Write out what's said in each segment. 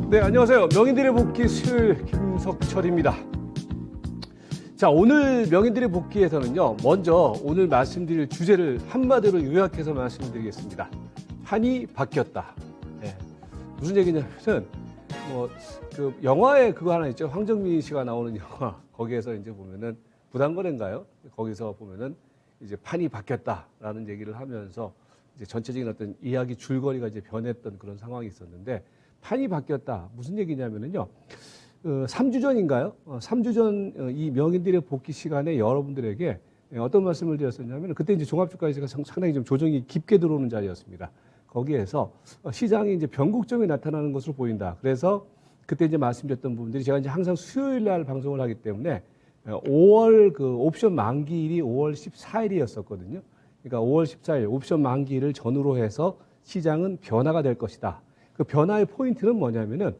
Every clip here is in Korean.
네, 안녕하세요. 명인들의 복귀 수요일 김석철입니다. 자, 오늘 명인들의 복귀에서는요, 먼저 오늘 말씀드릴 주제를 한마디로 요약해서 말씀드리겠습니다. 판이 바뀌었다. 네. 무슨 얘기냐면은, 그 영화에 그거 하나 있죠. 황정민 씨가 나오는 영화. 거기에서 이제 보면은 부당거래인가요? 거기서 보면은 이제 판이 바뀌었다라는 얘기를 하면서 이제 전체적인 어떤 이야기 줄거리가 이제 변했던 그런 상황이 있었는데, 판이 바뀌었다. 무슨 얘기냐면은요. 3주 전인가요? 3주 전 이 명인들의 복귀 시간에 여러분들에게 어떤 말씀을 드렸었냐면, 그때 이제 종합주가지수가 상당히 좀 조정이 깊게 들어오는 자리였습니다. 거기에서 시장이 이제 변곡점이 나타나는 것으로 보인다. 그래서 그때 이제 말씀드렸던 부분들이, 제가 이제 항상 수요일 날 방송을 하기 때문에 5월 그 옵션 만기일이 5월 14일이었었거든요. 그러니까 5월 14일 옵션 만기일을 전후로 해서 시장은 변화가 될 것이다. 그 변화의 포인트는 뭐냐면은,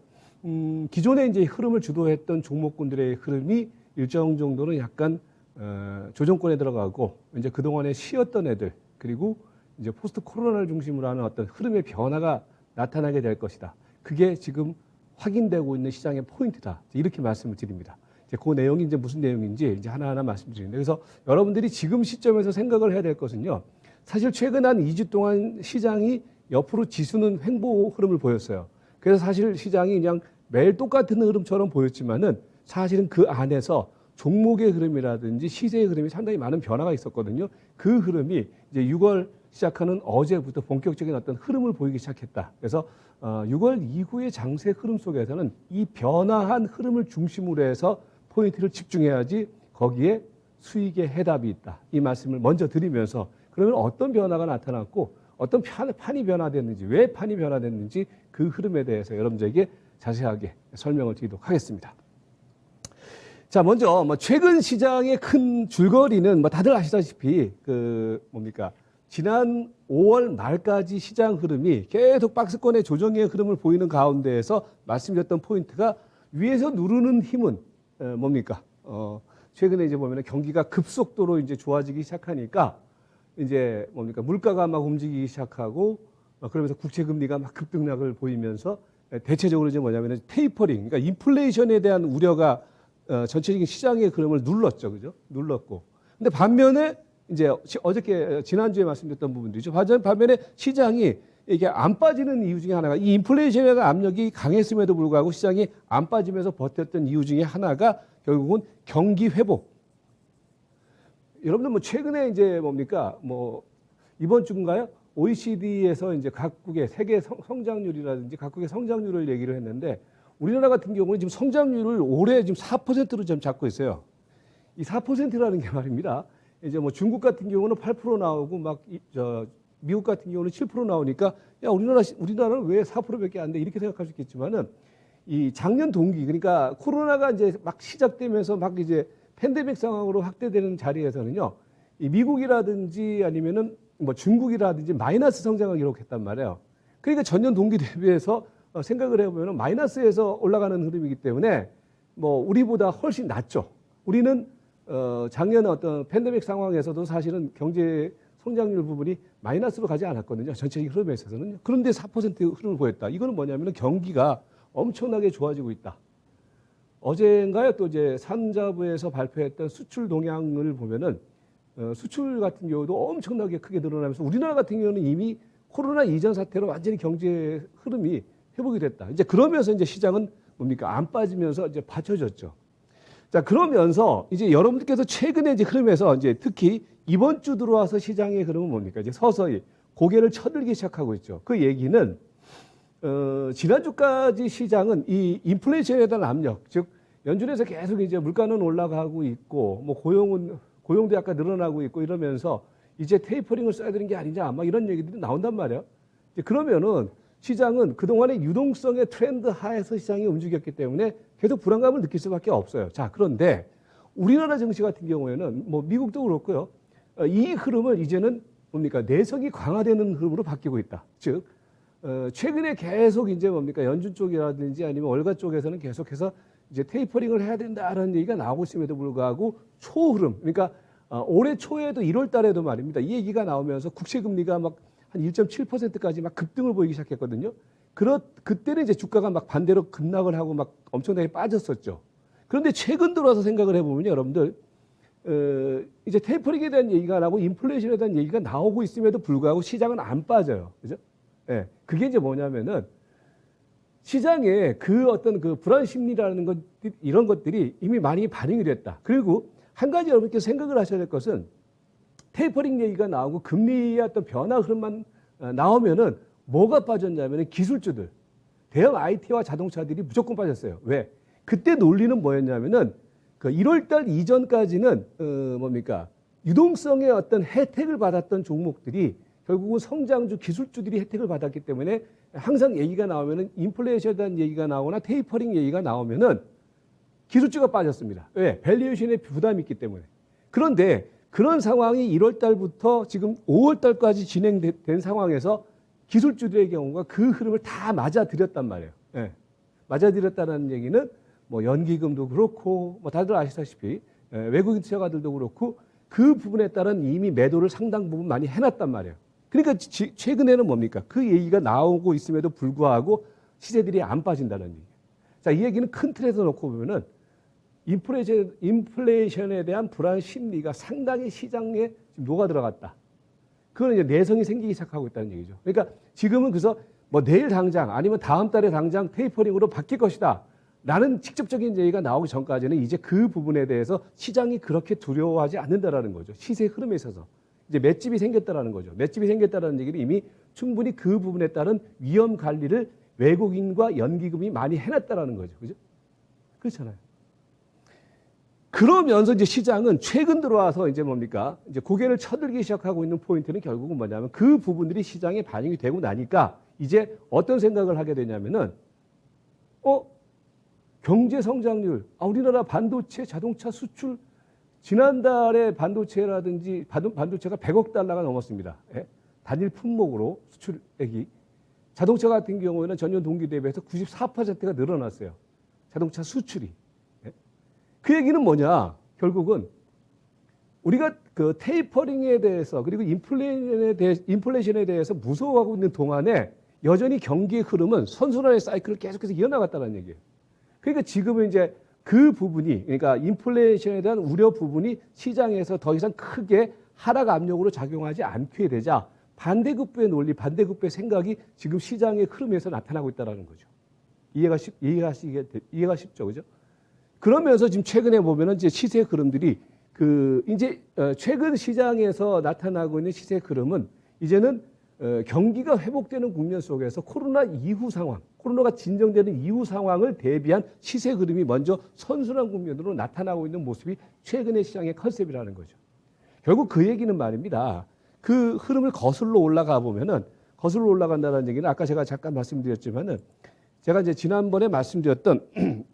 기존에 이제 흐름을 주도했던 종목군들의 흐름이 일정 정도는 약간, 조정권에 들어가고, 이제 그동안에 쉬었던 애들, 그리고 이제 포스트 코로나를 중심으로 하는 어떤 흐름의 변화가 나타나게 될 것이다. 그게 지금 확인되고 있는 시장의 포인트다. 이렇게 말씀을 드립니다. 이제 그 내용이 이제 무슨 내용인지 이제 하나하나 말씀드리는데, 그래서 여러분들이 지금 시점에서 생각을 해야 될 것은요, 사실 최근 한 2주 동안 시장이 옆으로 지수는 횡보 흐름을 보였어요. 그래서 사실 시장이 그냥 매일 똑같은 흐름처럼 보였지만은 사실은 그 안에서 종목의 흐름이라든지 시세의 흐름이 상당히 많은 변화가 있었거든요. 그 흐름이 이제 6월 시작하는 어제부터 본격적인 어떤 흐름을 보이기 시작했다. 그래서 6월 이후의 장세 흐름 속에서는 이 변화한 흐름을 중심으로 해서 포인트를 집중해야지 거기에 수익의 해답이 있다. 이 말씀을 먼저 드리면서, 그러면 어떤 변화가 나타났고 어떤 판이 변화됐는지, 왜 판이 변화됐는지 그 흐름에 대해서 여러분들에게 자세하게 설명을 드리도록 하겠습니다. 자, 먼저 최근 시장의 큰 줄거리는 다들 아시다시피 지난 5월 말까지 시장 흐름이 계속 박스권의 조정의 흐름을 보이는 가운데에서 말씀드렸던 포인트가, 위에서 누르는 힘은 최근에 이제 보면 경기가 급속도로 이제 좋아지기 시작하니까 이제 물가가 막 움직이기 시작하고, 그러면서 국채 금리가 막 급등락을 보이면서 대체적으로 이제 뭐냐면 테이퍼링, 그러니까 인플레이션에 대한 우려가 전체적인 시장의 흐름을 눌렀죠, 그죠? 눌렀고. 근데 반면에 이제 지난주에 말씀드렸던 부분들이죠. 반면에 시장이 이게 안 빠지는 이유 중에 하나가, 이 인플레이션에 대한 압력이 강했음에도 불구하고 시장이 안 빠지면서 버텼던 이유 중에 하나가 결국은 경기 회복. 여러분들 최근에 이제 이번 주인가요? OECD에서 이제 각국의 세계 성장률이라든지 각국의 성장률을 얘기를 했는데, 우리나라 같은 경우는 지금 성장률을 올해 지금 4%로 지금 잡고 있어요. 이 4%라는 게 말입니다. 이제 중국 같은 경우는 8% 나오고 미국 같은 경우는 7% 나오니까, 야, 우리나라는 왜 4%밖에 안 돼? 이렇게 생각할 수 있겠지만은, 이 작년 동기, 그러니까 코로나가 이제 막 시작되면서 이제 팬데믹 상황으로 확대되는 자리에서는요, 이 미국이라든지 아니면은 중국이라든지 마이너스 성장을 기록했단 말이에요. 그러니까 전년 동기 대비해서 생각을 해보면 마이너스에서 올라가는 흐름이기 때문에 우리보다 훨씬 낫죠. 우리는 작년 어떤 팬데믹 상황에서도 사실은 경제 성장률 부분이 마이너스로 가지 않았거든요. 전체적인 흐름에 있어서는요. 그런데 4% 흐름을 보였다. 이거는 뭐냐면 경기가 엄청나게 좋아지고 있다. 어제인가요? 또 이제 산자부에서 발표했던 수출 동향을 보면은 수출 같은 경우도 엄청나게 크게 늘어나면서, 우리나라 같은 경우는 이미 코로나 이전 사태로 완전히 경제 흐름이 회복이 됐다. 이제 그러면서 이제 시장은 안 빠지면서 이제 받쳐졌죠. 자, 그러면서 이제 여러분들께서 최근에 이제 흐름에서 이제 특히 이번 주 들어와서 시장의 흐름은 이제 서서히 고개를 쳐들기 시작하고 있죠. 그 얘기는 지난주까지 시장은 이 인플레이션에 대한 압력, 즉 연준에서 계속 이제 물가는 올라가고 있고, 고용도 약간 늘어나고 있고 이러면서 이제 테이퍼링을 써야 되는 게 아니냐, 이런 얘기들이 나온단 말이에요. 그러면은 시장은 그동안의 유동성의 트렌드 하에서 시장이 움직였기 때문에 계속 불안감을 느낄 수밖에 없어요. 자, 그런데 우리나라 증시 같은 경우에는 미국도 그렇고요. 이 흐름을 이제는 내성이 강화되는 흐름으로 바뀌고 있다. 즉, 최근에 계속 이제 연준 쪽이라든지 아니면 월가 쪽에서는 계속해서 이제 테이퍼링을 해야 된다라는 얘기가 나오고 있음에도 불구하고 초흐름, 그러니까 올해 초에도 1월 달에도 말입니다. 이 얘기가 나오면서 국채 금리가 한 1.7%까지 급등을 보이기 시작했거든요. 그때는 이제 주가가 막 반대로 급락을 하고 막 엄청나게 빠졌었죠. 그런데 최근 들어와서 생각을 해보면요, 여러분들, 이제 테이퍼링에 대한 얘기가 나오고 인플레이션에 대한 얘기가 나오고 있음에도 불구하고 시장은 안 빠져요. 그죠? 예. 그게 이제 뭐냐면은 시장에 그 어떤 그 불안 심리라는 것, 이런 것들이 이미 많이 반영이 됐다. 그리고 한 가지 여러분께서 생각을 하셔야 될 것은 테이퍼링 얘기가 나오고 금리의 어떤 변화 흐름만 나오면은 뭐가 빠졌냐면은 기술주들, 대형 IT와 자동차들이 무조건 빠졌어요. 왜? 그때 논리는 뭐였냐면은 그 1월달 이전까지는 뭡니까? 유동성의 어떤 혜택을 받았던 종목들이 결국은 성장주 기술주들이 혜택을 받았기 때문에 항상 얘기가 나오면은 인플레이션에 대한 얘기가 나오거나 테이퍼링 얘기가 나오면은 기술주가 빠졌습니다. 왜? 밸류에이션에 부담이 있기 때문에. 그런데 그런 상황이 1월 달부터 지금 5월 달까지 진행된 상황에서 기술주들의 경우가 그 흐름을 다 맞아들였단 말이에요. 예. 맞아들였다는 얘기는 뭐 연기금도 그렇고 뭐 다들 아시다시피 외국인 투자가들도 그렇고 그 부분에 따른 이미 매도를 상당 부분 많이 해놨단 말이에요. 그러니까 최근에는 뭡니까? 그 얘기가 나오고 있음에도 불구하고 시세들이 안 빠진다는 얘기예요. 자, 이 얘기는 큰 틀에서 놓고 보면은 인플레이션에 대한 불안 심리가 상당히 시장에 녹아 들어갔다. 그건 이제 내성이 생기기 시작하고 있다는 얘기죠. 그러니까 지금은 그래서 뭐 내일 당장 아니면 다음 달에 당장 테이퍼링으로 바뀔 것이다. 라는 직접적인 얘기가 나오기 전까지는 이제 그 부분에 대해서 시장이 그렇게 두려워하지 않는다라는 거죠. 시세 흐름에 있어서. 이제 맷집이 생겼다라는 거죠. 맷집이 생겼다라는 얘기는 이미 충분히 그 부분에 따른 위험 관리를 외국인과 연기금이 많이 해놨다라는 거죠. 그죠? 그렇잖아요. 그러면서 이제 시장은 최근 들어와서 이제 뭡니까? 이제 고개를 쳐들기 시작하고 있는 포인트는 결국은 뭐냐면 그 부분들이 시장에 반영이 되고 나니까 이제 어떤 생각을 하게 되냐면은, 경제 성장률, 우리나라 반도체, 자동차 수출, 지난달에 반도체라든지 반도체가 100억 달러가 넘었습니다. 예? 단일 품목으로 수출액이. 자동차 같은 경우에는 전년 동기 대비해서 94%가 늘어났어요. 자동차 수출이. 예? 그 얘기는 뭐냐? 결국은 우리가 그 테이퍼링에 대해서 그리고 인플레이션에 대해서 무서워하고 있는 동안에 여전히 경기의 흐름은 선순환의 사이클을 계속해서 이어나갔다는 얘기예요. 그러니까 지금은 이제 그 부분이, 그러니까 인플레이션에 대한 우려 부분이 시장에서 더 이상 크게 하락 압력으로 작용하지 않게 되자 반대급부의 논리, 반대급부의 생각이 지금 시장의 흐름에서 나타나고 있다는 거죠. 이해가 쉽죠, 그죠? 그러면서 지금 최근에 보면은 이제 시세 흐름들이 이제 최근 시장에서 나타나고 있는 시세 흐름은 이제는 경기가 회복되는 국면 속에서 코로나 이후 상황, 코로나가 진정되는 이후 상황을 대비한 시세 흐름이 먼저 선순환 국면으로 나타나고 있는 모습이 최근의 시장의 컨셉이라는 거죠. 결국 그 얘기는 말입니다. 그 흐름을 거슬러 올라가 보면은 거슬러 올라간다는 얘기는 아까 제가 잠깐 말씀드렸지만은 제가 이제 지난번에 말씀드렸던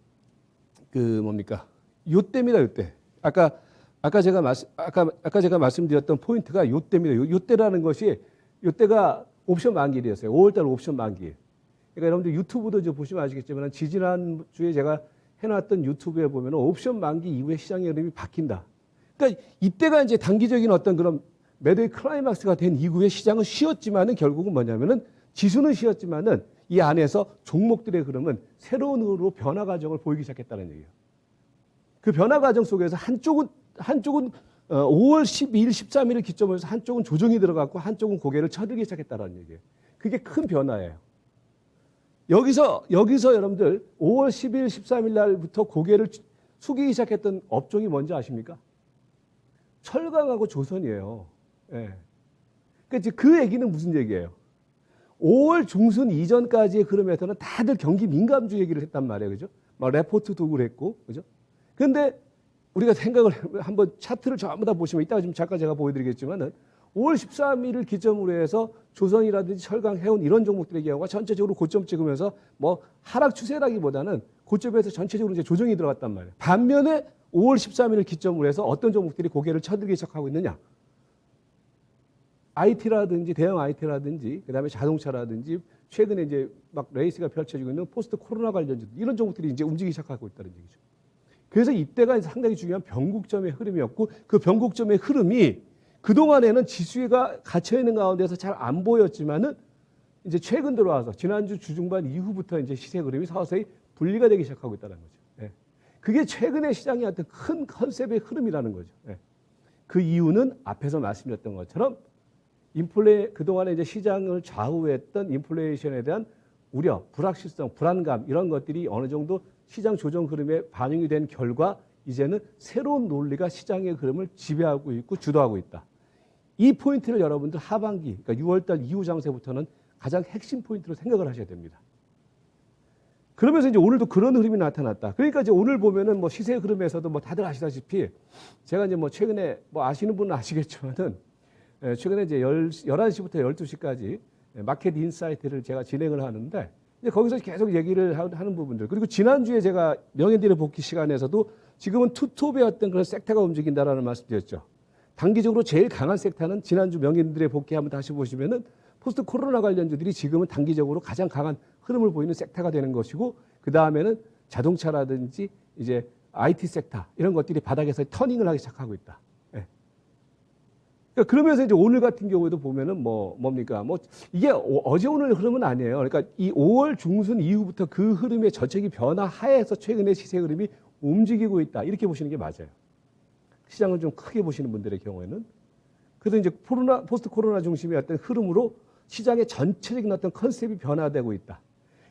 요때입니다, 요때. 아까 제가 말씀드렸던 포인트가 요때입니다. 요때라는 것이 요때가 옵션 만기일이었어요. 5월달 옵션 만기일. 그러니까 여러분들 유튜브도 이제 보시면 아시겠지만 지지난주에 제가 해놨던 유튜브에 보면 옵션 만기 이후에 시장의 흐름이 바뀐다. 그러니까 이때가 이제 단기적인 어떤 그런 매도의 클라이막스가 된 이후에 시장은 쉬었지만은 결국은 뭐냐면은 지수는 쉬었지만은 이 안에서 종목들의 흐름은 새로운 흐름으로 변화 과정을 보이기 시작했다는 얘기예요. 그 변화 과정 속에서 한쪽은 5월 12일, 13일을 기점으로 해서 한쪽은 조정이 들어갔고 한쪽은 고개를 쳐들기 시작했다는 얘기예요. 그게 큰 변화예요. 여기서 여러분들 5월 10일, 13일 날부터 고개를 숙이기 시작했던 업종이 뭔지 아십니까? 철강하고 조선이에요. 예. 그러니까 그 얘기는 무슨 얘기예요? 5월 중순 이전까지의 흐름에서는 다들 경기 민감주 얘기를 했단 말이에요. 그죠? 막 레포트도 그랬고, 그죠? 근데 우리가 생각을 한번 차트를 전부 다 보시면 이따가 좀 잠깐 제가 보여드리겠지만은 5월 13일을 기점으로 해서 조선이라든지 철강, 해운 이런 종목들의 경우가 전체적으로 고점 찍으면서 뭐 하락 추세라기보다는 고점에서 전체적으로 이제 조정이 들어갔단 말이에요. 반면에 5월 13일을 기점으로 해서 어떤 종목들이 고개를 쳐들기 시작하고 있느냐? IT라든지 대형 IT라든지 그다음에 자동차라든지 최근에 이제 막 레이스가 펼쳐지고 있는 포스트 코로나 관련주 이런 종목들이 이제 움직이기 시작하고 있다는 얘기죠. 그래서 이때가 상당히 중요한 변곡점의 흐름이었고 그 변곡점의 흐름이 그동안에는 지수가 갇혀있는 가운데서 잘 안 보였지만은 이제 최근 들어와서 지난주 주중반 이후부터 이제 시세 흐름이 서서히 분리가 되기 시작하고 있다는 거죠. 예. 그게 최근의 시장의 어떤 큰 컨셉의 흐름이라는 거죠. 예. 그 이유는 앞에서 말씀드렸던 것처럼 그동안에 이제 시장을 좌우했던 인플레이션에 대한 우려, 불확실성, 불안감 이런 것들이 어느 정도 시장 조정 흐름에 반영이 된 결과 이제는 새로운 논리가 시장의 흐름을 지배하고 있고 주도하고 있다. 이 포인트를 여러분들 하반기, 그러니까 6월달 이후 장세부터는 가장 핵심 포인트로 생각을 하셔야 됩니다. 그러면서 이제 오늘도 그런 흐름이 나타났다. 그러니까 이제 오늘 보면은 뭐 시세 흐름에서도 뭐 다들 아시다시피 제가 이제 뭐 최근에 뭐 아시는 분은 아시겠지만은 최근에 이제 11시부터 12시까지 마켓 인사이트를 제가 진행을 하는데 이제 거기서 계속 얘기를 하는 부분들 그리고 지난주에 제가 명예들의 복귀 시간에서도 지금은 투톱의 어떤 그런 섹터가 움직인다라는 말씀드렸죠. 단기적으로 제일 강한 섹터는 지난주 명예들의 복귀 한번 다시 보시면은 포스트 코로나 관련주들이 지금은 단기적으로 가장 강한 흐름을 보이는 섹터가 되는 것이고 그 다음에는 자동차라든지 이제 IT 섹터 이런 것들이 바닥에서 터닝을 하기 시작하고 있다. 예. 그러니까 그러면서 이제 오늘 같은 경우에도 보면은 뭡니까? 이게 어제 오늘 흐름은 아니에요. 그러니까 이 5월 중순 이후부터 그 흐름의 전체적인 변화하에서 최근의 시세 흐름이 움직이고 있다. 이렇게 보시는 게 맞아요. 시장을 좀 크게 보시는 분들의 경우에는. 그래서 이제 포스트 코로나 중심의 어떤 흐름으로 시장의 전체적인 어떤 컨셉이 변화되고 있다.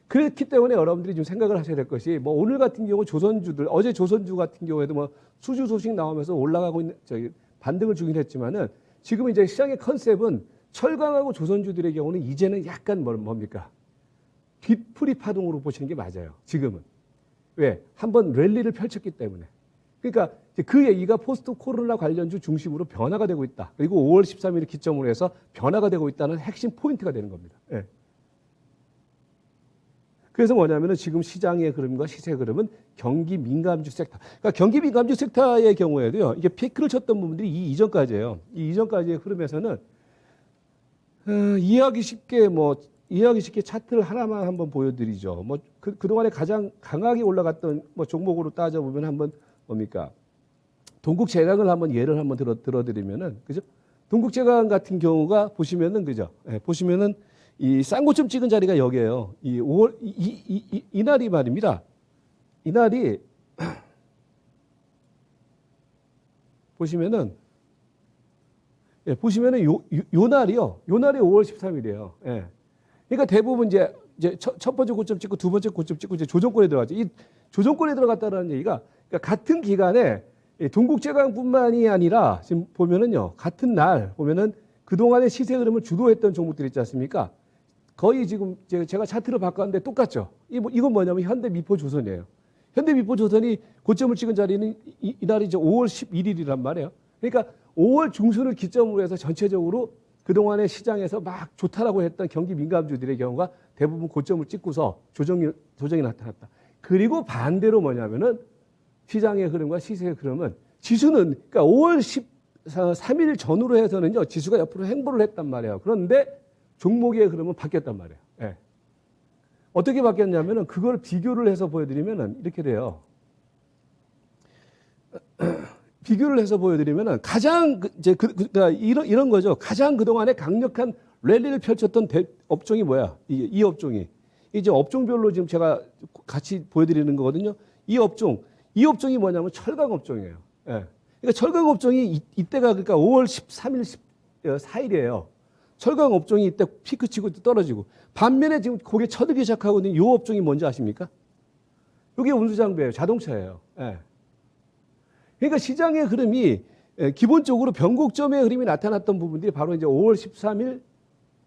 그렇기 때문에 여러분들이 좀 생각을 하셔야 될 것이 오늘 같은 경우 조선주들 어제 조선주 같은 경우에도 수주 소식 나오면서 올라가고 있는 반등을 주긴 했지만은 지금 이제 시장의 컨셉은 철강하고 조선주들의 경우는 이제는 약간 뭡니까? 뒤풀이 파동으로 보시는 게 맞아요. 지금은. 왜? 한번 랠리를 펼쳤기 때문에. 그러니까 그 얘기가 포스트 코로나 관련주 중심으로 변화가 되고 있다. 그리고 5월 13일을 기점으로 해서 변화가 되고 있다는 핵심 포인트가 되는 겁니다. 예. 그래서 뭐냐면은 지금 시장의 흐름과 시세 흐름은 경기 민감주 섹터. 그러니까 경기 민감주 섹터의 경우에도요, 이게 피크를 쳤던 부분들이 이 이전까지예요. 이 이전까지의 흐름에서는 이해하기 쉽게 차트를 하나만 한번 보여드리죠. 그동안에 가장 강하게 올라갔던 종목으로 따져보면 한번 뭡니까? 동국제강을 한번 예를 한번 들어드리면은, 그죠? 동국제강 같은 경우가 보시면은, 그죠? 예, 보시면은 이 쌍고점 찍은 자리가 여기에요. 이 5월, 이날이 말입니다. 이날이, 보시면은, 예, 보시면은 요 날이 5월 13일이에요. 예. 그러니까 대부분 이제 첫 번째 고점 찍고 두 번째 고점 찍고 이제 조정권에 들어갔죠. 이 조정권에 들어갔다는 얘기가 그러니까 같은 기간에 동국제강뿐만이 아니라 지금 보면은요, 같은 날 보면은 그동안의 시세 흐름을 주도했던 종목들 있지 않습니까? 거의 지금 제가 차트를 바꿨는데 똑같죠. 이건 뭐냐면 현대미포조선이에요. 현대미포조선이 고점을 찍은 자리는 이날이 이제 5월 11일이란 말이에요. 그러니까 5월 중순을 기점으로 해서 전체적으로 그동안의 시장에서 막 좋다라고 했던 경기 민감주들의 경우가 대부분 고점을 찍고서 조정이 나타났다. 그리고 반대로 뭐냐면은 시장의 흐름과 시세의 흐름은 지수는 그러니까 5월 13일 전후로 해서는요, 지수가 옆으로 횡보를 했단 말이에요. 그런데 종목의 흐름은 바뀌었단 말이에요. 예. 어떻게 바뀌었냐면은 그걸 비교를 해서 보여드리면은 이렇게 돼요. 비교를 해서 보여드리면은 가장 그러니까 이런 거죠. 가장 그동안에 강력한 랠리를 펼쳤던 업종이 뭐야? 이 업종이 이제 업종별로 지금 제가 같이 보여드리는 거거든요. 이 업종이 뭐냐면 철강 업종이에요. 예. 그러니까 철강 업종이 이때가 그러니까 5월 13일 4일이에요. 철강 업종이 이때 피크 치고 떨어지고 반면에 지금 고개 쳐들기 시작하고 있는 이 업종이 뭔지 아십니까? 이게 운수장비예요. 자동차예요. 예. 그러니까 시장의 흐름이 기본적으로 변곡점의 흐름이 나타났던 부분들이 바로 이제 5월 13일,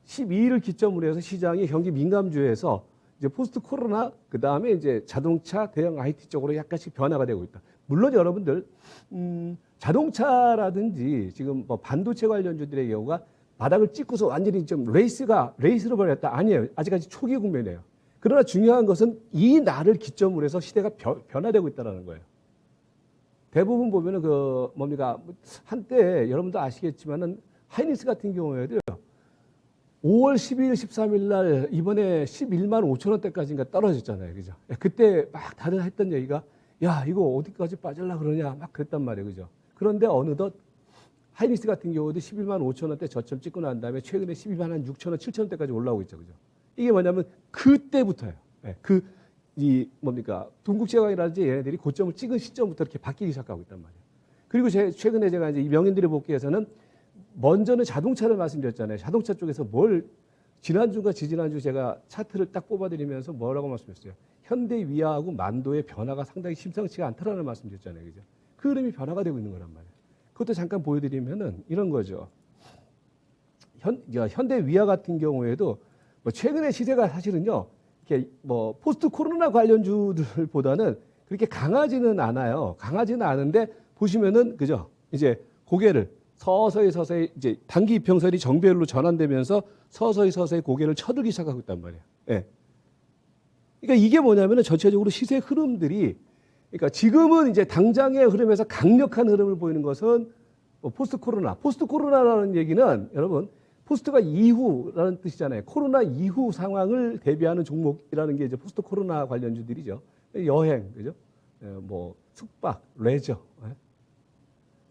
12일을 기점으로 해서 시장이 경기 민감주에서 이제 포스트 코로나 그 다음에 이제 자동차, 대형 IT 쪽으로 약간씩 변화가 되고 있다. 물론 여러분들 자동차라든지 지금 반도체 관련주들의 경우가 바닥을 찍고서 완전히 좀 레이스로 벌였다. 아니에요. 아직까지 초기 국면이에요. 그러나 중요한 것은 이 날을 기점으로 해서 시대가 변화되고 있다는 거예요. 대부분 보면은 뭡니까? 한때 여러분도 아시겠지만은 하이닉스 같은 경우에도 5월 12일, 13일 날 이번에 11만 5천 원대까지인가 떨어졌잖아요. 그죠? 그때 막 다들 했던 얘기가 야, 이거 어디까지 빠질라 그러냐 막 그랬단 말이에요. 그죠? 그런데 어느덧 하이닉스 같은 경우도 11만 5천 원대 저점 찍고 난 다음에 최근에 12만 한 6천 원, 7천 원대까지 올라오고 있죠. 그죠? 이게 뭐냐면 그때부터예요. 예, 뭡니까 동국제강이라든지 얘네들이 고점을 찍은 시점부터 이렇게 바뀌기 시작하고 있단 말이에요. 그리고 최근에 제가 이제 이 명인들의 복귀에서는 먼저는 자동차를 말씀드렸잖아요. 자동차 쪽에서 지난주가 지지난주 제가 차트를 딱 뽑아드리면서 뭐라고 말씀드렸어요. 현대 위아하고 만도의 변화가 상당히 심상치가 않다라는 말씀드렸잖아요. 그죠? 그 흐름이 변화가 되고 있는 거란 말이에요. 그것도 잠깐 보여드리면은 이런 거죠. 현대 위아 같은 경우에도 뭐 최근에 시세가 사실은요, 이렇게 뭐 포스트 코로나 관련주들보다는 그렇게 강하지는 않아요. 강하지는 않은데 보시면은 그죠? 이제 고개를 서서히 이제 단기 이평선이 정배율로 전환되면서 서서히 고개를 쳐들기 시작하고 있단 말이에요. 예. 그러니까 이게 뭐냐면은 전체적으로 시세 흐름들이 그러니까 지금은 이제 당장의 흐름에서 강력한 흐름을 보이는 것은 뭐 포스트 코로나라는 얘기는 여러분 포스트가 이후라는 뜻이잖아요. 코로나 이후 상황을 대비하는 종목이라는 게 이제 포스트 코로나 관련주들이죠. 여행, 그죠? 뭐 숙박, 레저.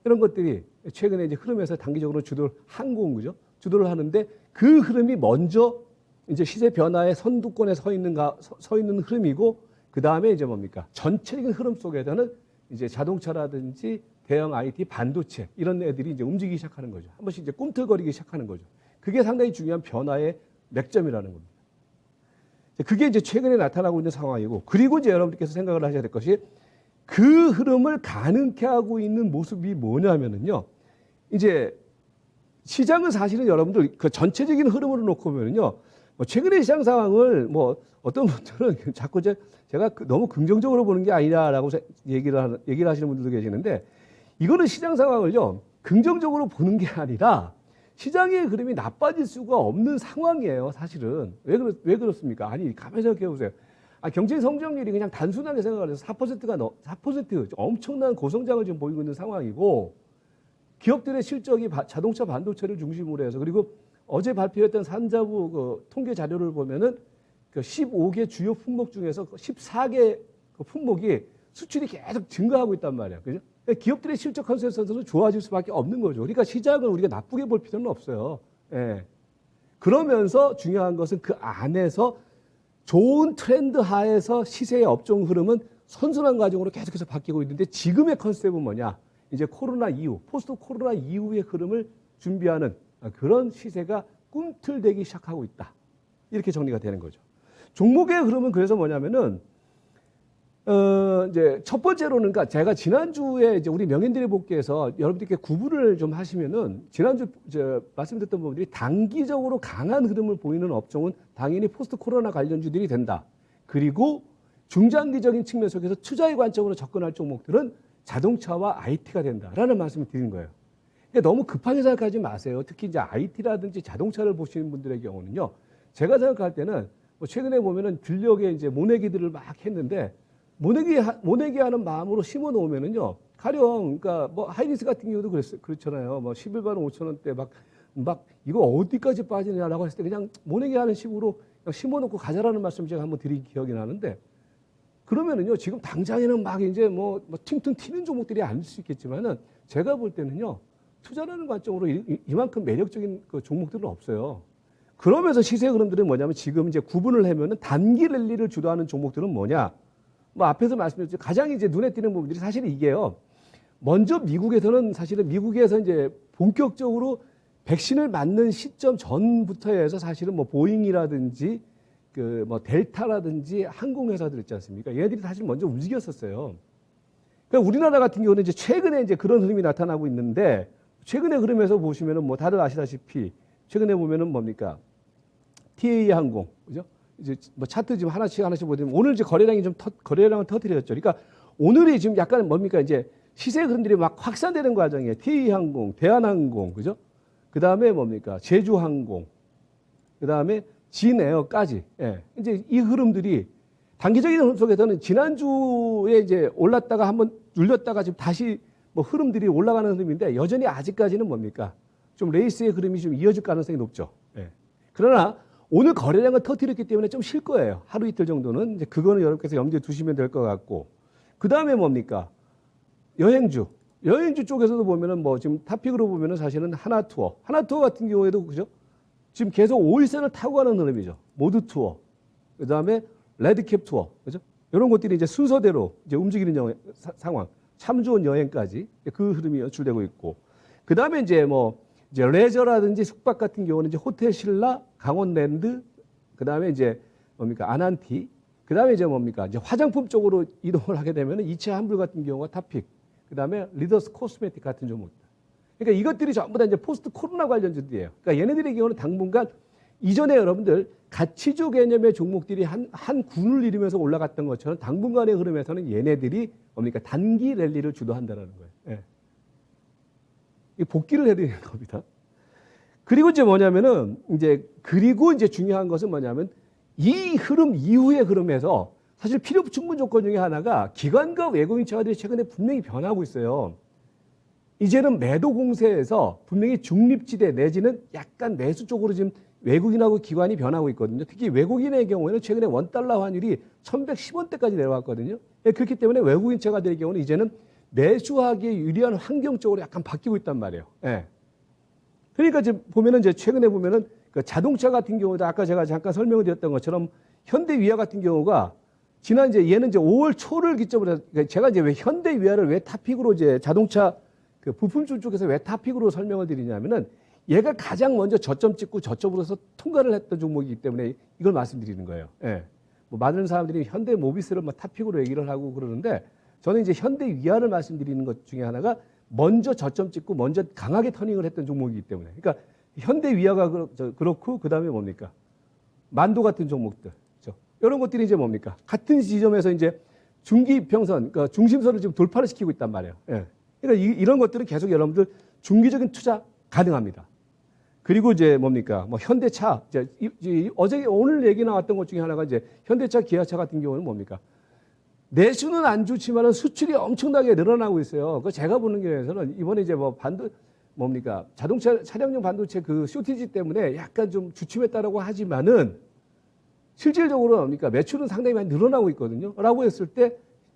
이런 것들이 최근에 이제 흐름에서 단기적으로 항공, 그죠? 주도를 하는데 그 흐름이 먼저 이제 시세 변화의 선두권에 서 있는 흐름이고 그 다음에 이제 뭡니까? 전체적인 흐름 속에서는 이제 자동차라든지 대형 IT, 반도체 이런 애들이 이제 움직이기 시작하는 거죠. 한 번씩 이제 꿈틀거리기 시작하는 거죠. 그게 상당히 중요한 변화의 맥점이라는 겁니다. 그게 이제 최근에 나타나고 있는 상황이고 그리고 이제 여러분들께서 생각을 하셔야 될 것이 그 흐름을 가능케 하고 있는 모습이 뭐냐면은요. 이제 시장은 사실은 여러분들 그 전체적인 흐름으로 놓고 보면요. 뭐 최근의 시장 상황을 뭐 어떤 분들은 자꾸 제가 너무 긍정적으로 보는 게 아니냐라고 얘기를 하시는 분들도 계시는데 이거는 시장 상황을요. 긍정적으로 보는 게 아니라 시장의 흐름이 나빠질 수가 없는 상황이에요. 사실은. 왜 그렇습니까? 아니 가만히 생각해 보세요. 경제 성장률이 그냥 단순하게 생각을 해서 4% 엄청난 고성장을 지금 보이고 있는 상황이고 기업들의 실적이 자동차 반도체를 중심으로 해서 그리고 어제 발표했던 산자부 그 통계 자료를 보면은 그 15개 주요 품목 중에서 14개 그 품목이 수출이 계속 증가하고 있단 말이에요. 그죠? 기업들의 실적 컨센서스는 좋아질 수밖에 없는 거죠. 그러니까 시장을 우리가 나쁘게 볼 필요는 없어요. 예. 그러면서 중요한 것은 그 안에서 좋은 트렌드 하에서 시세의 업종 흐름은 선순환 과정으로 계속해서 바뀌고 있는데 지금의 컨셉은 뭐냐? 이제 코로나 이후, 포스트 코로나 이후의 흐름을 준비하는 그런 시세가 꿈틀대기 시작하고 있다. 이렇게 정리가 되는 거죠. 종목의 흐름은 그래서 뭐냐면은 이제 첫 번째로는 그러니까 제가 지난주에 이제 우리 명인들의 복귀에서 여러분들께 구분을 좀 하시면은 지난주 말씀드렸던 부분들이 단기적으로 강한 흐름을 보이는 업종은 당연히 포스트 코로나 관련주들이 된다. 그리고 중장기적인 측면 속에서 투자의 관점으로 접근할 종목들은 자동차와 IT가 된다라는 말씀을 드린 거예요. 그러니까 너무 급하게 생각하지 마세요. 특히 이제 IT라든지 자동차를 보시는 분들의 경우는요. 제가 생각할 때는 뭐 최근에 보면은 들녘에 이제 모내기들을 막 했는데 모내기 하는 마음으로 심어 놓으면은요. 가령 그러니까 뭐 하이닉스 같은 경우도 그렇잖아요. 뭐 11만 5천 원대 막 이거 어디까지 빠지냐라고 했을 때 그냥 모내기 하는 식으로 그냥 심어 놓고 가자라는 말씀 제가 한번 드린 기억이 나는데 그러면은요. 지금 당장에는 막 이제 뭐 팅팅 튀는 종목들이 아닐 수 있겠지만은 제가 볼 때는요. 투자라는 관점으로 이만큼 매력적인 그 종목들은 없어요. 그러면서 시세 흐름들은 뭐냐면 지금 이제 구분을 하면은 단기 랠리를 주도하는 종목들은 뭐냐? 뭐 앞에서 말씀드렸죠. 가장 이제 눈에 띄는 부분들이 사실은 이게요. 먼저 미국에서는 사실은 미국에서 이제 본격적으로 백신을 맞는 시점 전부터 해서 사실은 뭐 보잉이라든지 그 뭐 델타라든지 항공회사들 있지 않습니까? 얘네들이 사실 먼저 움직였었어요. 그러니까 우리나라 같은 경우는 이제 최근에 이제 그런 흐름이 나타나고 있는데 최근의 흐름에서 보시면은 뭐 다들 아시다시피 최근에 보면은 뭡니까? TA 항공, 그죠? 이제 뭐 차트 지금 하나씩 보면 오늘 이제 거래량이 거래량을 터뜨렸죠. 그러니까 오늘이 지금 약간 뭡니까? 이제 시세 흐름들이 막 확산되는 과정이에요. TA 항공, 대한항공, 그죠? 그 다음에 뭡니까? 제주항공, 그 다음에 진에어까지. 예. 이제 이 흐름들이 단기적인 흐름 속에서는 지난주에 이제 올랐다가 한번 눌렸다가 지금 다시 뭐 흐름들이 올라가는 흐름인데 여전히 아직까지는 뭡니까? 좀 레이스의 흐름이 좀 이어질 가능성이 높죠. 예. 그러나 오늘 거래량을 터뜨렸기 때문에 좀 쉴 거예요. 하루 이틀 정도는. 이제 그거는 여러분께서 염두에 두시면 될 것 같고. 그 다음에 뭡니까? 여행주 쪽에서도 보면은 뭐 지금 탑픽으로 보면은 사실은 하나투어 같은 경우에도 그죠? 지금 계속 5일선을 타고 가는 흐름이죠. 모드 투어, 그 다음에 레드캡 투어, 그죠? 이런 것들이 이제 순서대로 이제 움직이는 상황, 참 좋은 여행까지 그 흐름이 연출되고 있고, 그 다음에 이제 뭐 이제 레저라든지 숙박 같은 경우는 이제 호텔 신라, 강원랜드, 그 다음에 이제 뭡니까 아난티, 그 다음에 이제 뭡니까 이제 화장품 쪽으로 이동을 하게 되면 이체 환불 같은 경우가 탑픽, 그 다음에 리더스 코스메틱 같은 종목들. 그러니까 이것들이 전부 다 이제 포스트 코로나 관련주들이에요. 그러니까 얘네들의 경우는 당분간 이전에 여러분들 가치주 개념의 종목들이 한 군을 이루면서 올라갔던 것처럼 당분간의 흐름에서는 얘네들이 뭡니까 단기 랠리를 주도한다는 거예요. 예. 이 복귀를 해드리는 겁니다. 그리고 이제 뭐냐면은 그리고 이제 중요한 것은 뭐냐면 이 흐름 이후의 흐름에서 사실 필요 충분 조건 중에 하나가 기관과 외국인 투자들이 최근에 분명히 변하고 있어요. 이제는 매도 공세에서 분명히 중립지대 내지는 약간 매수 쪽으로 지금 외국인하고 기관이 변하고 있거든요. 특히 외국인의 경우에는 최근에 원달러 환율이 1110원대까지 내려왔거든요. 그렇기 때문에 외국인 투자자들의 경우는 이제는 매수하기에 유리한 환경 쪽으로 약간 바뀌고 있단 말이에요. 예. 그러니까 이제 보면은 이제 최근에 보면은 그 자동차 같은 경우도 아까 제가 잠깐 설명을 드렸던 것처럼 현대위아 같은 경우가 지난 이제 얘는 이제 5월 초를 기점으로 해서 제가 이제 왜 현대위아를 왜 탑픽으로 이제 자동차 그 부품줄 쪽에서 왜 탑픽으로 설명을 드리냐면은 얘가 가장 먼저 저점 찍고 저점으로서 통과를 했던 종목이기 때문에 이걸 말씀드리는 거예요. 예. 뭐 많은 사람들이 현대모비스를 뭐 탑픽으로 얘기를 하고 그러는데 저는 이제 현대위아를 말씀드리는 것 중에 하나가 먼저 저점 찍고 먼저 강하게 터닝을 했던 종목이기 때문에. 그러니까 현대위아가 그렇고 그다음에 뭡니까? 만도 같은 종목들. 그렇죠? 이런 것들이 이제 뭡니까? 같은 지점에서 이제 중기평선, 그러니까 중심선을 지금 돌파를 시키고 있단 말이에요. 예. 그러니까 이런 것들은 계속 여러분들 중기적인 투자 가능합니다. 그리고 이제 뭡니까? 뭐 현대차, 어제 오늘 얘기 나왔던 것 중에 하나가 이제 현대차, 기아차 같은 경우는 뭡니까? 내수는 안 좋지만은 수출이 엄청나게 늘어나고 있어요. 그 제가 보는 경우에서는 이번에 이제 뭡니까? 자동차 차량용 반도체 그 쇼티지 때문에 약간 좀 주춤했다라고 하지만은 실질적으로 뭡니까? 매출은 상당히 많이 늘어나고 있거든요. 라고 했을 때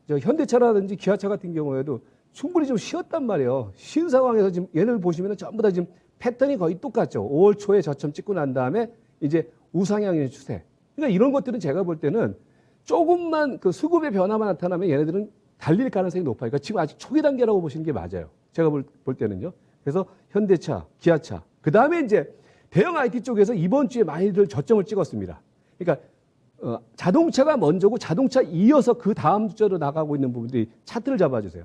현대차라든지 기아차 같은 경우에도 충분히 좀 쉬었단 말이에요. 쉰 상황에서 지금 얘를 보시면 전부 다 지금 패턴이 거의 똑같죠. 5월 초에 저점 찍고 난 다음에 이제 우상향의 추세. 그러니까 이런 것들은 제가 볼 때는 조금만 그 수급의 변화만 나타나면 얘네들은 달릴 가능성이 높아요. 그러니까 지금 아직 초기 단계라고 보시는 게 맞아요. 제가 볼 때는요. 그래서 현대차, 기아차. 그 다음에 이제 대형 IT 쪽에서 이번 주에 많이들 저점을 찍었습니다. 그러니까 자동차가 먼저고 자동차 이어서 그 다음 주로 나가고 있는 부분들이 차트를 잡아주세요.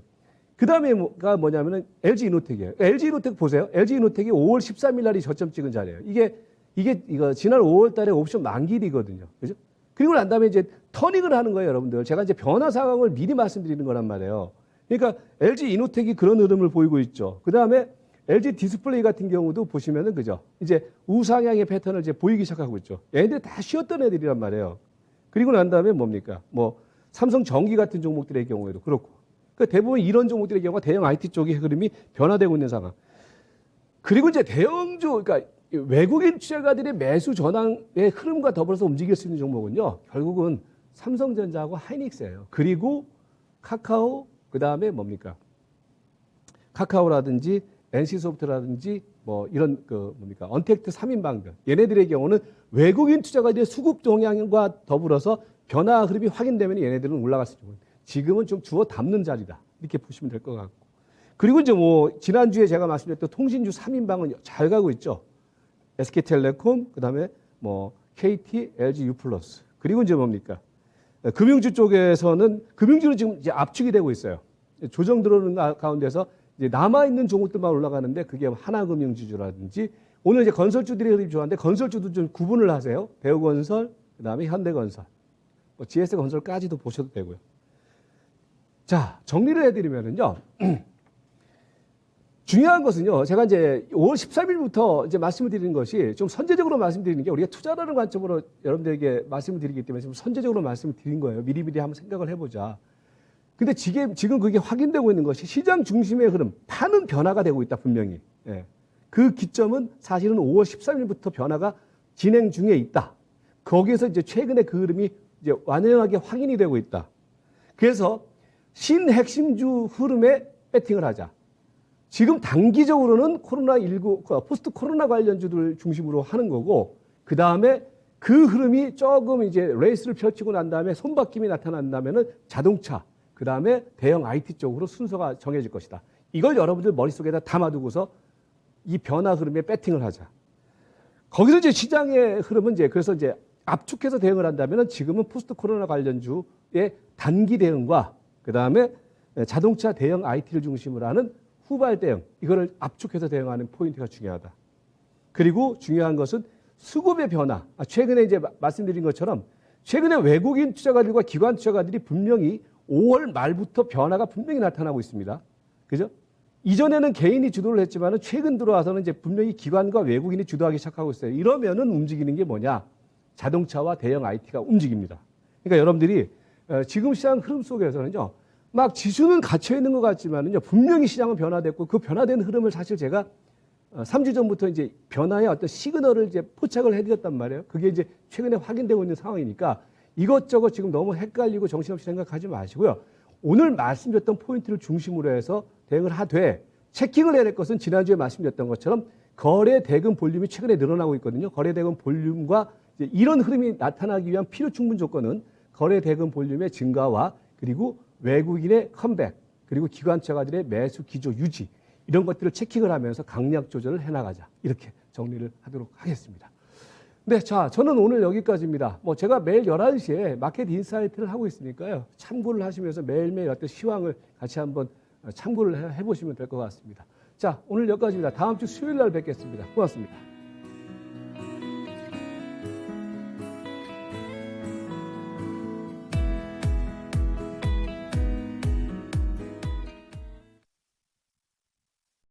그 다음에가 뭐냐면은 LG 이노텍이에요. LG 이노텍 보세요. LG 이노텍이 5월 13일 날이 저점 찍은 자리예요. 이거 지난 5월 달에 옵션 만기일이거든요. 그죠? 그리고 난 다음에 이제 터닝을 하는 거예요, 여러분들. 제가 이제 변화 상황을 미리 말씀드리는 거란 말이에요. 그러니까 LG 이노텍이 그런 흐름을 보이고 있죠. 그 다음에 LG 디스플레이 같은 경우도 보시면은 그죠? 이제 우상향의 패턴을 이제 보이기 시작하고 있죠. 얘네들이 다 쉬었던 애들이란 말이에요. 그리고 난 다음에 뭡니까? 뭐 삼성 전기 같은 종목들의 경우에도 그렇고. 그러니까 대부분 이런 종목들의 경우가 대형 IT 쪽의 흐름이 변화되고 있는 상황. 그리고 이제 대형주, 그러니까 외국인 투자가들의 매수 전환의 흐름과 더불어서 움직일 수 있는 종목은요, 결국은 삼성전자하고 하이닉스예요. 그리고 카카오, 그 다음에 뭡니까? 카카오라든지 NC소프트라든지 뭐 이런 언택트 3인방들. 얘네들의 경우는 외국인 투자가들의 수급 동향과 더불어서 변화 흐름이 확인되면 얘네들은 올라갈 수 있죠. 지금은 좀 주워 담는 자리다. 이렇게 보시면 될 것 같고. 그리고 이제 뭐 지난주에 제가 말씀드렸던 통신주 3인방은 잘 가고 있죠. SK텔레콤, 그 다음에 뭐 KT, LG U+. 그리고 이제 뭡니까? 금융주 쪽에서는 금융주는 지금 이제 압축이 되고 있어요. 조정 들어오는 가운데서 이제 남아있는 종목들만 올라가는데 그게 하나금융지주라든지 오늘 이제 건설주들이 흐름이 좋았는데 건설주도 좀 구분을 하세요. 대우건설, 그 다음에 현대건설, 뭐 GS건설까지도 보셔도 되고요. 자, 정리를 해드리면은요. 중요한 것은요, 제가 이제 5월 13일부터 이제 말씀을 드리는 것이 좀 선제적으로 말씀드리는 게 우리가 투자라는 관점으로 여러분들에게 말씀을 드리기 때문에 좀 선제적으로 말씀을 드린 거예요. 미리미리 한번 생각을 해보자. 근데 지금 그게 확인되고 있는 것이 시장 중심의 흐름, 파는 변화가 되고 있다, 분명히. 예. 그 기점은 사실은 5월 13일부터 변화가 진행 중에 있다. 거기에서 이제 최근에 그 흐름이 이제 완연하게 확인이 되고 있다. 그래서 신핵심주 흐름에 배팅을 하자. 지금 단기적으로는 코로나19, 포스트 코로나 관련주들 중심으로 하는 거고, 그 다음에 그 흐름이 조금 이제 레이스를 펼치고 난 다음에 손바뀜이 나타난다면은 자동차, 그 다음에 대형 IT 쪽으로 순서가 정해질 것이다. 이걸 여러분들 머릿속에다 담아두고서 이 변화 흐름에 배팅을 하자. 거기서 이제 시장의 흐름은 이제 그래서 이제 압축해서 대응을 한다면은 지금은 포스트 코로나 관련주의 단기 대응과 그 다음에 자동차 대형 IT를 중심으로 하는 후발 대응, 이거를 압축해서 대응하는 포인트가 중요하다. 그리고 중요한 것은 수급의 변화. 최근에 이제 말씀드린 것처럼 최근에 외국인 투자가들과 기관 투자가들이 분명히 5월 말부터 변화가 분명히 나타나고 있습니다. 그죠? 이전에는 개인이 주도를 했지만은 최근 들어와서는 이제 분명히 기관과 외국인이 주도하기 시작하고 있어요. 이러면은 움직이는 게 뭐냐? 자동차와 대형 IT가 움직입니다. 그러니까 여러분들이 지금 시장 흐름 속에서는요, 막 지수는 갇혀 있는 것 같지만은요, 분명히 시장은 변화됐고 그 변화된 흐름을 사실 제가 3주 전부터 이제 변화의 어떤 시그널을 이제 포착을 해드렸단 말이에요. 그게 이제 최근에 확인되고 있는 상황이니까 이것저것 지금 너무 헷갈리고 정신없이 생각하지 마시고요. 오늘 말씀드렸던 포인트를 중심으로 해서 대응을 하되 체킹을 해야 될 것은 지난주에 말씀드렸던 것처럼 거래 대금 볼륨이 최근에 늘어나고 있거든요. 거래 대금 볼륨과 이제 이런 흐름이 나타나기 위한 필요 충분 조건은 거래 대금 볼륨의 증가와 그리고 외국인의 컴백 그리고 기관 투자가들의 매수 기조 유지 이런 것들을 체킹을 하면서 강약 조절을 해나가자. 이렇게 정리를 하도록 하겠습니다. 네, 자, 저는 오늘 여기까지입니다. 뭐 제가 매일 11시에 마켓 인사이트를 하고 있으니까요. 참고를 하시면서 매일매일 어떤 시황을 같이 한번 참고를 해보시면 될 것 같습니다. 자, 오늘 여기까지입니다. 다음 주 수요일 날 뵙겠습니다. 고맙습니다.